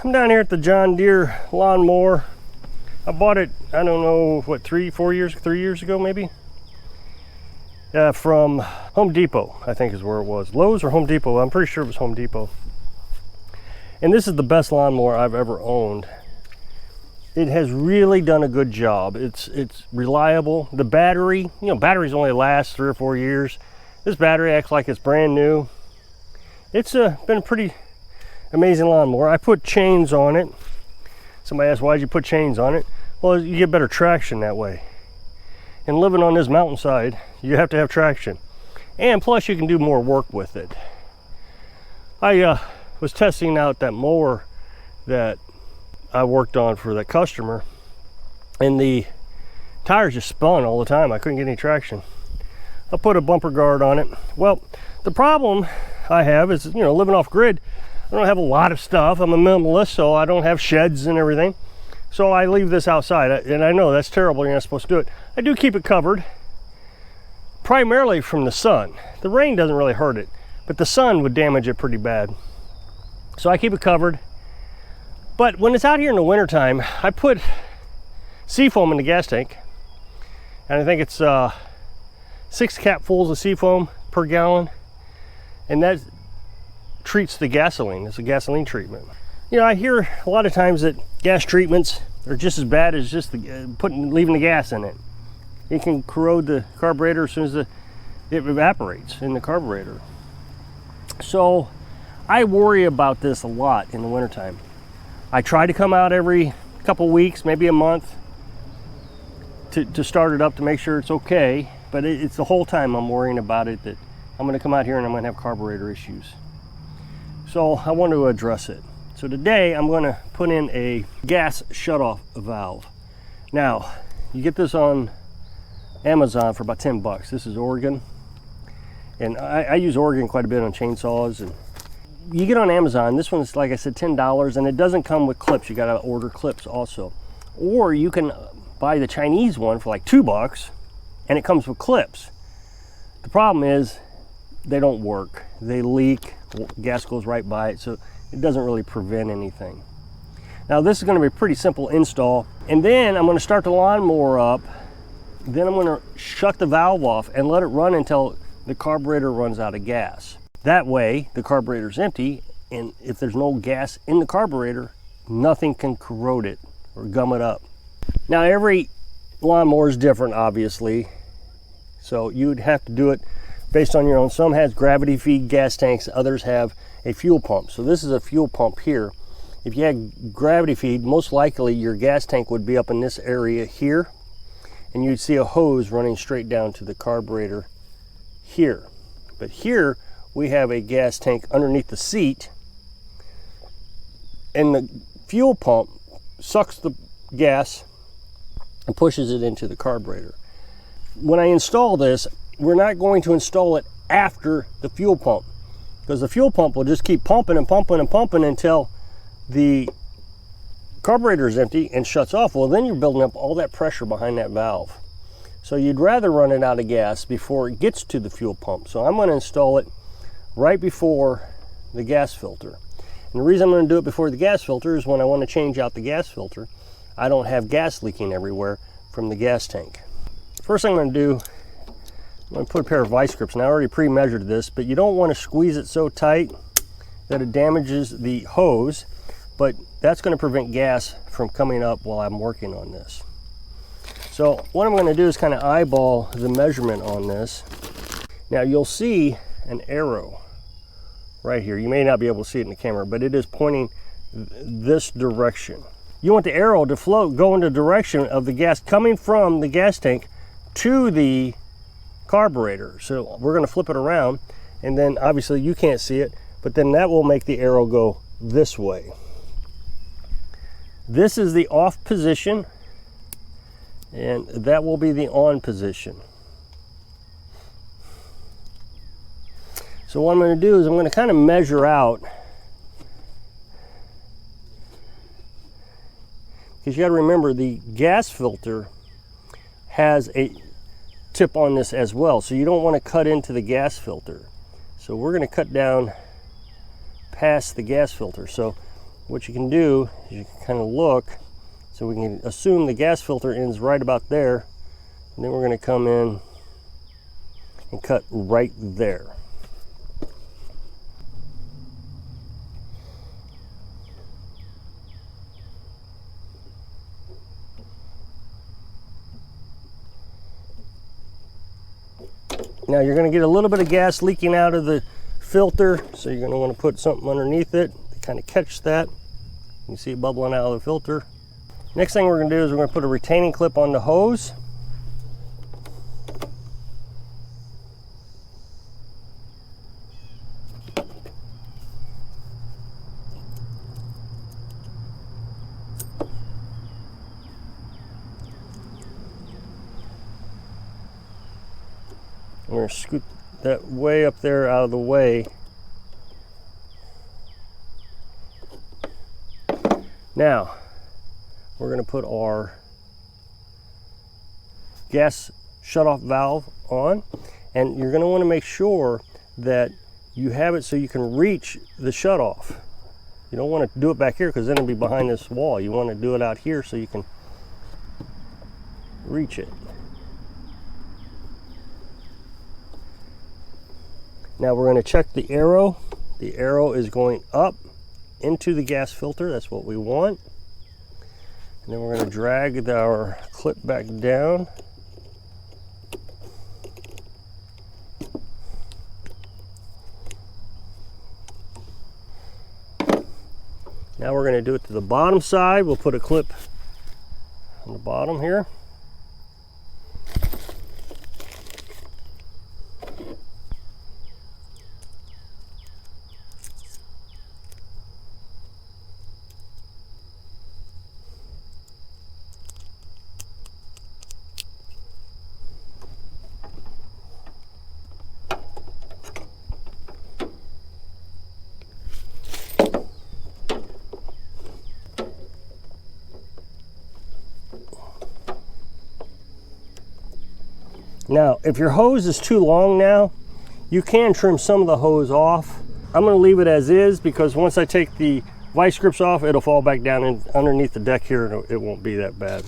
I'm down here at the John Deere lawnmower. I bought it, I don't know, what, 3 years ago maybe? From Home Depot, I think is where it was. Lowe's or Home Depot, I'm pretty sure it was Home Depot. And this is the best lawnmower I've ever owned. It has really done a good job. It's reliable. The battery, batteries only last 3 or 4 years. This battery acts like it's brand new. It's been a pretty amazing lawnmower. I put chains on it. Somebody asked, why'd you put chains on it? Well, you get better traction that way. And living on this mountainside, you have to have traction. And plus you can do more work with it. I was testing out that mower that I worked on for that customer, and the tires just spun all the time. I couldn't get any traction. I put a bumper guard on it. Well, the problem I have is, living off grid, I don't have a lot of stuff. I'm a minimalist, so I don't have sheds and everything. So I leave this outside, and I know that's terrible. You're not supposed to do it. I do keep it covered, primarily from the sun. The rain doesn't really hurt it, but the sun would damage it pretty bad. So I keep it covered. But when it's out here in the wintertime, I put seafoam in the gas tank, and I think it's 6 capfuls of seafoam per gallon, and that treats the gasoline. It's a gasoline treatment. I hear a lot of times that gas treatments are just as bad as just leaving the gas in it. It can corrode the carburetor as soon as it evaporates in the carburetor. So I worry about this a lot in the wintertime. I try to come out every couple weeks, maybe a month, to start it up to make sure it's okay. But it's the whole time I'm worrying about it, that I'm going to come out here and I'm going to have carburetor issues. So I want to address it. So today I'm going to put in a gas shutoff valve. Now, you get this on Amazon for about 10 bucks. This is Oregon. And I use Oregon quite a bit on chainsaws. And you get on Amazon, this one's, like I said, $10, and it doesn't come with clips. You got to order clips also. Or you can buy the Chinese one for like 2 bucks, and it comes with clips. The problem is they don't work. They leak, gas goes right by it, so it doesn't really prevent anything. Now this is going to be a pretty simple install, and then I'm going to start the lawnmower up. Then I'm going to shut the valve off and let it run until the carburetor runs out of gas. That way the carburetor is empty, and if there's no gas in the carburetor, nothing can corrode it or gum it up. Now every lawnmower is different, obviously, so you'd have to do it based on your own. Some has gravity feed gas tanks, others have a fuel pump. So this is a fuel pump here. If you had gravity feed, most likely your gas tank would be up in this area here, and you'd see a hose running straight down to the carburetor here. But here we have a gas tank underneath the seat, and the fuel pump sucks the gas and pushes it into the carburetor. When I install this, we're not going to install it after the fuel pump, because the fuel pump will just keep pumping and pumping and pumping until the carburetor is empty and shuts off. Well, then you're building up all that pressure behind that valve. So you'd rather run it out of gas before it gets to the fuel pump. So I'm going to install it right before the gas filter. And the reason I'm going to do it before the gas filter is when I want to change out the gas filter, I don't have gas leaking everywhere from the gas tank. First thing I'm going to do, I'm going to put a pair of vice grips, and I already pre-measured this, but you don't want to squeeze it so tight that it damages the hose, but that's going to prevent gas from coming up while I'm working on this. So what I'm going to do is kind of eyeball the measurement on this. Now you'll see an arrow right here. You may not be able to see it in the camera, but it is pointing this direction. You want the arrow to go in the direction of the gas coming from the gas tank to the carburetor. So we're going to flip it around, and then obviously you can't see it, but then that will make the arrow go this way. This is the off position, and that will be the on position. So what I'm going to do is I'm going to kind of measure out, because you got to remember the gas filter has a tip on this as well, so you don't want to cut into the gas filter. So we're going to cut down past the gas filter. So what you can do is you can kind of look, so we can assume the gas filter ends right about there, and then we're going to come in and cut right there. Now you're going to get a little bit of gas leaking out of the filter, so you're going to want to put something underneath it to kind of catch that. You see it bubbling out of the filter. Next thing we're going to do is we're going to put a retaining clip on the hose. We're going to scoot that way up there out of the way. Now, we're going to put our gas shutoff valve on, and you're going to want to make sure that you have it so you can reach the shutoff. You don't want to do it back here because then it'll be behind this wall. You want to do it out here so you can reach it. Now we're going to check the arrow. The arrow is going up into the gas filter. That's what we want. And then we're going to drag our clip back down. Now we're going to do it to the bottom side. We'll put a clip on the bottom here. Now, if your hose is too long now, you can trim some of the hose off. I'm going to leave it as is because once I take the vice grips off, it'll fall back down in, underneath the deck here, and it won't be that bad.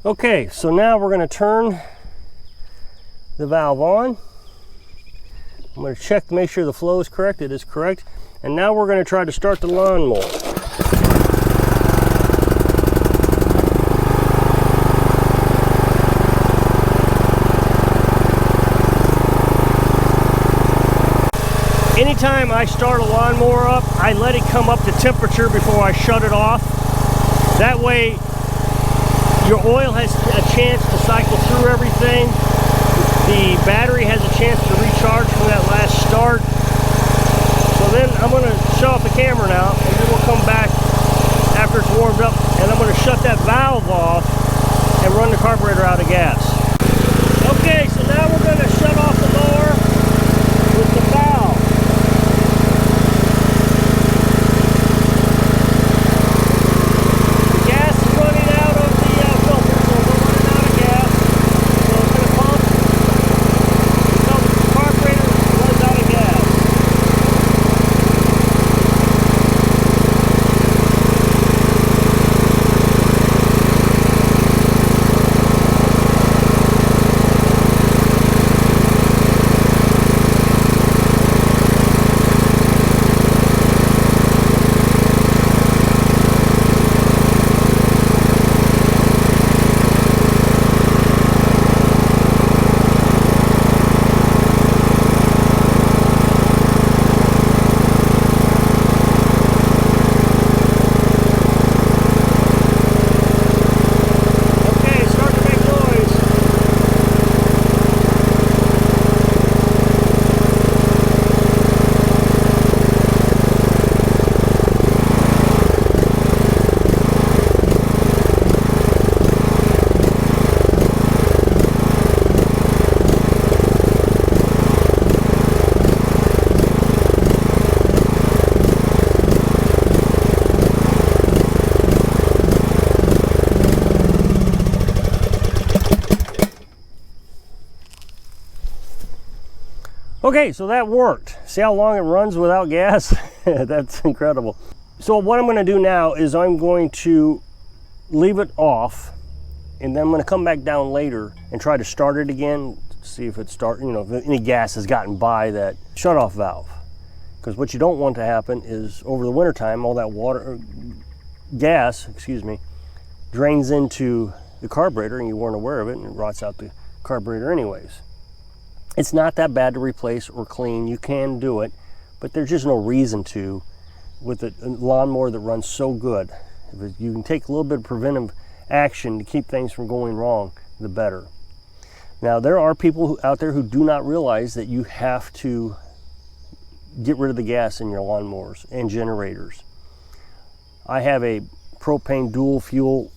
Okay, so now we're going to turn the valve on. I'm going to check to make sure the flow is correct. It is correct. And now we're going to try to start the lawnmower. Anytime I start a lawnmower up, I let it come up to temperature before I shut it off. That way, your oil has a chance to cycle through everything. The battery has a chance to recharge from that last start. So then I'm going to shut off the camera now, and then we'll come back after it's warmed up, and I'm going to shut that valve off and run the carburetor out of gas. Okay, so now we're going to shut off the mower with the valve. Okay, so that worked. See how long it runs without gas? That's incredible. So what I'm going to do now is I'm going to leave it off, and then I'm going to come back down later and try to start it again, see if if any gas has gotten by that shutoff valve. Because what you don't want to happen is over the wintertime, all that gas, drains into the carburetor and you weren't aware of it, and it rots out the carburetor anyways. It's not that bad to replace or clean. You can do it, but there's just no reason to with a lawnmower that runs so good. If you can take a little bit of preventive action to keep things from going wrong, the better. Now, there are people out there who do not realize that you have to get rid of the gas in your lawnmowers and generators. I have a propane dual fuel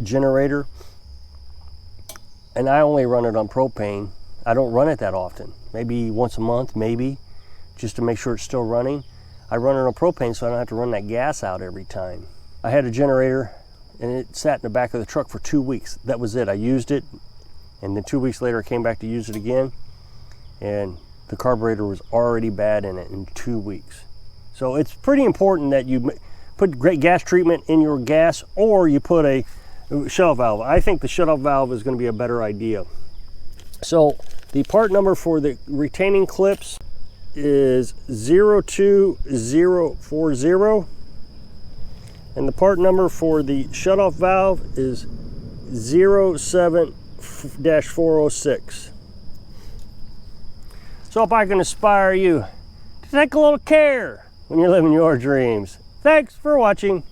generator, and I only run it on propane. I don't run it that often, maybe once a month, maybe, just to make sure it's still running. I run it on propane so I don't have to run that gas out every time. I had a generator and it sat in the back of the truck for 2 weeks. That was it. I used it, and then 2 weeks later I came back to use it again, and the carburetor was already bad in it in 2 weeks. So it's pretty important that you put great gas treatment in your gas, or you put a shutoff valve. I think the shutoff valve is going to be a better idea. So the part number for the retaining clips is 02040, and the part number for the shutoff valve is 07-406. So if I can inspire you to take a little care when you're living your dreams. Thanks for watching.